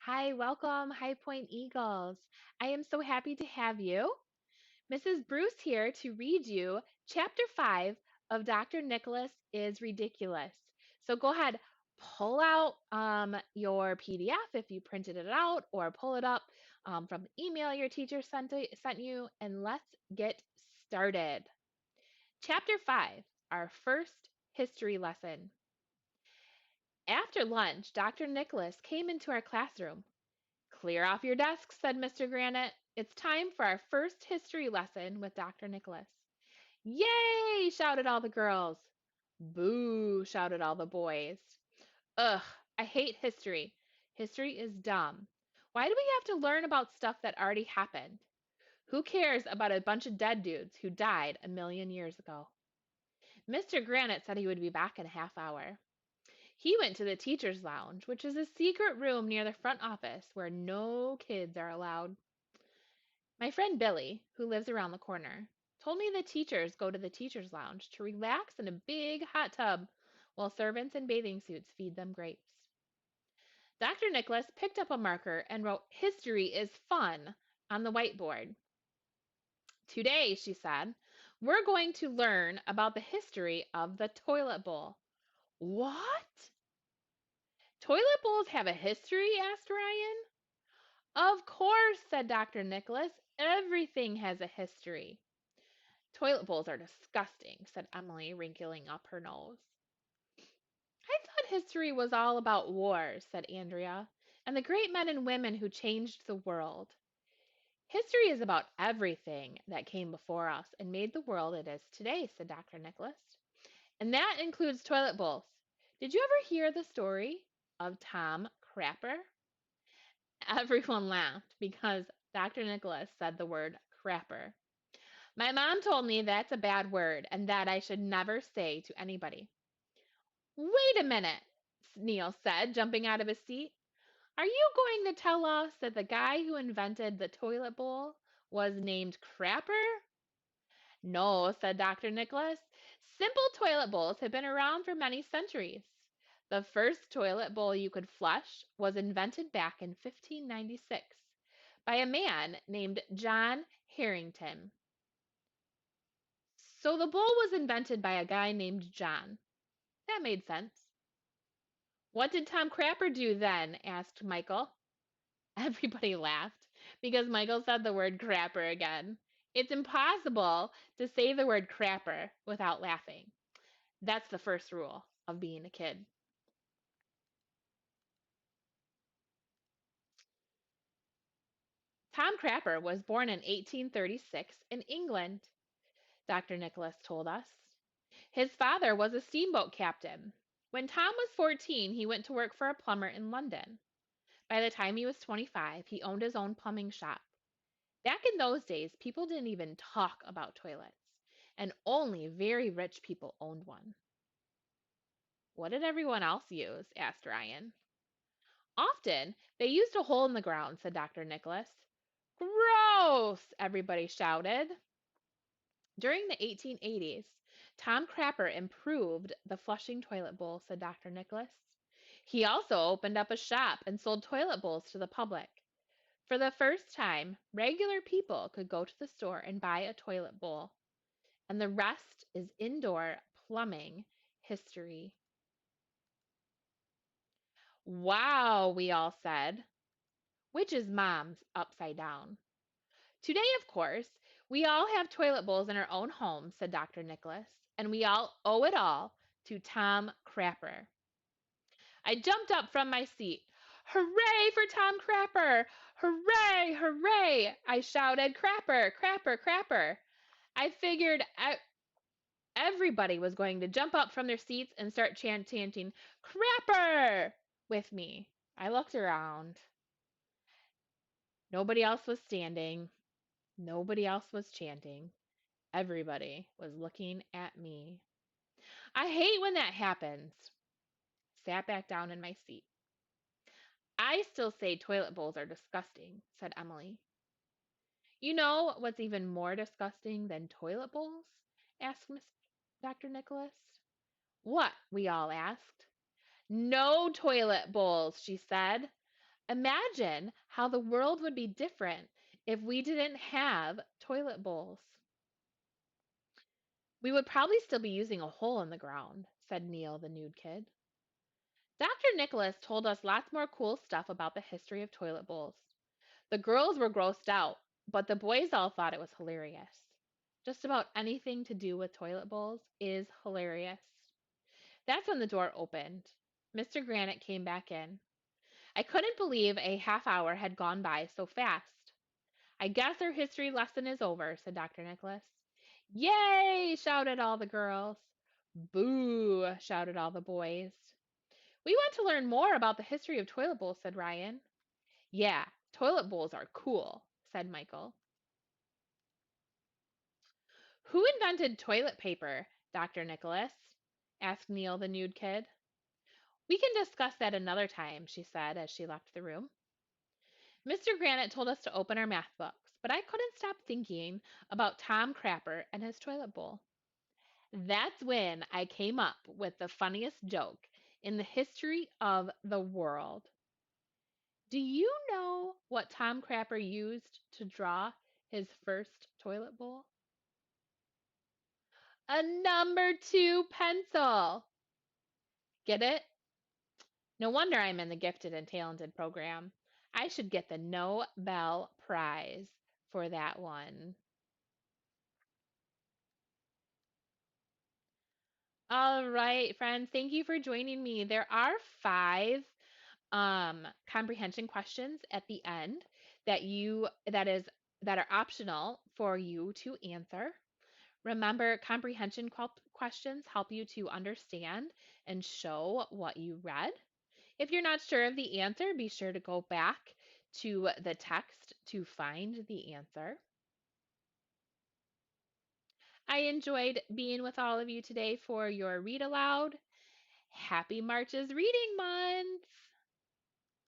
Hi, welcome, High Point Eagles. I am so happy to have you. Mrs. Bruce here to read you Chapter 5 of Dr. Nicholas is Ridiculous. So go ahead, pull out your PDF if you printed it out, or pull it up from the email your teacher sent you, and let's get started. Chapter 5, our first history lesson. After lunch, Dr. Nicholas came into our classroom. "Clear off your desks," said Mr. Granite. "It's time for our first history lesson with Dr. Nicholas." "Yay!" shouted all the girls. "Boo!" shouted all the boys. "Ugh, I hate history. History is dumb. Why do we have to learn about stuff that already happened? Who cares about a bunch of dead dudes who died a million years ago?" Mr. Granite said he would be back in a half hour. He went to the teacher's lounge, which is a secret room near the front office where no kids are allowed. My friend Billy, who lives around the corner, told me the teachers go to the teacher's lounge to relax in a big hot tub while servants in bathing suits feed them grapes. Dr. Nicholas picked up a marker and wrote "History is fun" on the whiteboard. "Today," she said, "we're going to learn about the history of the toilet bowl." "What? Toilet bowls have a history?" asked Ryan. "Of course," said Dr. Nicholas. "Everything has a history." "Toilet bowls are disgusting," said Emily, wrinkling up her nose. "I thought history was all about wars," said Andrea, "and the great men and women who changed the world." "History is about everything that came before us and made the world it is today," said Dr. Nicholas. "And that includes toilet bowls. Did you ever hear the story of Tom Crapper?" Everyone laughed because Dr. Nicholas said the word crapper. "My mom told me that's a bad word and that I should never say to anybody." "Wait a minute," Neil said, jumping out of his seat. "Are you going to tell us that the guy who invented the toilet bowl was named Crapper?" "No," said Dr. Nicholas. "Simple toilet bowls have been around for many centuries. The first toilet bowl you could flush was invented back in 1596 by a man named John Harrington." So the bowl was invented by a guy named John. That made sense. "What did Tom Crapper do then?" asked Michael. Everybody laughed because Michael said the word crapper again. It's impossible to say the word crapper without laughing. That's the first rule of being a kid. Tom Crapper was born in 1836 in England, Dr. Nicholas told us. His father was a steamboat captain. When Tom was 14, he went to work for a plumber in London. By the time he was 25, he owned his own plumbing shop. Back in those days, people didn't even talk about toilets, and only very rich people owned one. "What did everyone else use?" asked Ryan. "Often they used a hole in the ground," said Dr. Nicholas. "Gross!" everybody shouted. "During the 1880s, Tom Crapper improved the flushing toilet bowl," said Dr. Nicholas. "He also opened up a shop and sold toilet bowls to the public. For the first time, regular people could go to the store and buy a toilet bowl. And the rest is indoor plumbing history." "Wow," we all said, which is mom's upside down. "Today, of course, we all have toilet bowls in our own homes," said Dr. Nicholas, "and we all owe it all to Tom Crapper." I jumped up from my seat. "Hooray for Tom Crapper! Hooray! Hooray!" I shouted. "Crapper! Crapper! Crapper!" I figured everybody was going to jump up from their seats and start chanting "Crapper" with me. I looked around. Nobody else was standing. Nobody else was chanting. Everybody was looking at me. I hate when that happens. Sat back down in my seat. "I still say toilet bowls are disgusting," said Emily. "You know what's even more disgusting than toilet bowls?" asked Dr. Nicholas. "What?" we all asked. "No toilet bowls," she said. Imagine how the world would be different if we didn't have toilet bowls. We would probably still be using a hole in the ground, said Neil, the nude kid. Dr. Nicholas told us lots more cool stuff about the history of toilet bowls. The girls were grossed out, but the boys all thought it was hilarious. Just about anything to do with toilet bowls is hilarious. That's when the door opened. Mr. Granite came back in. I couldn't believe a half hour had gone by so fast. I guess our history lesson is over, said Dr. Nicholas. Yay! Shouted all the girls. Boo! Shouted all the boys. We want to learn more about the history of toilet bowls, said Ryan. Yeah, toilet bowls are cool, said Michael. Who invented toilet paper, Dr. Nicholas? Asked Neil, the nude kid. We can discuss that another time, she said as she left the room. Mr. Granite told us to open our math books, but I couldn't stop thinking about Tom Crapper and his toilet bowl. That's when I came up with the funniest joke in the history of the world. Do you know what Tom Crapper used to draw his first toilet bowl? A number two pencil. Get it? No wonder I'm in the gifted and talented program. I should get the Nobel Prize for that one. All right, friends, thank you for joining me. There are five comprehension questions at the end that are optional for you to answer. Remember, comprehension questions help you to understand and show what you read. If you're not sure of the answer, be sure to go back to the text to find the answer. I enjoyed being with all of you today for your read aloud. Happy March's Reading Month!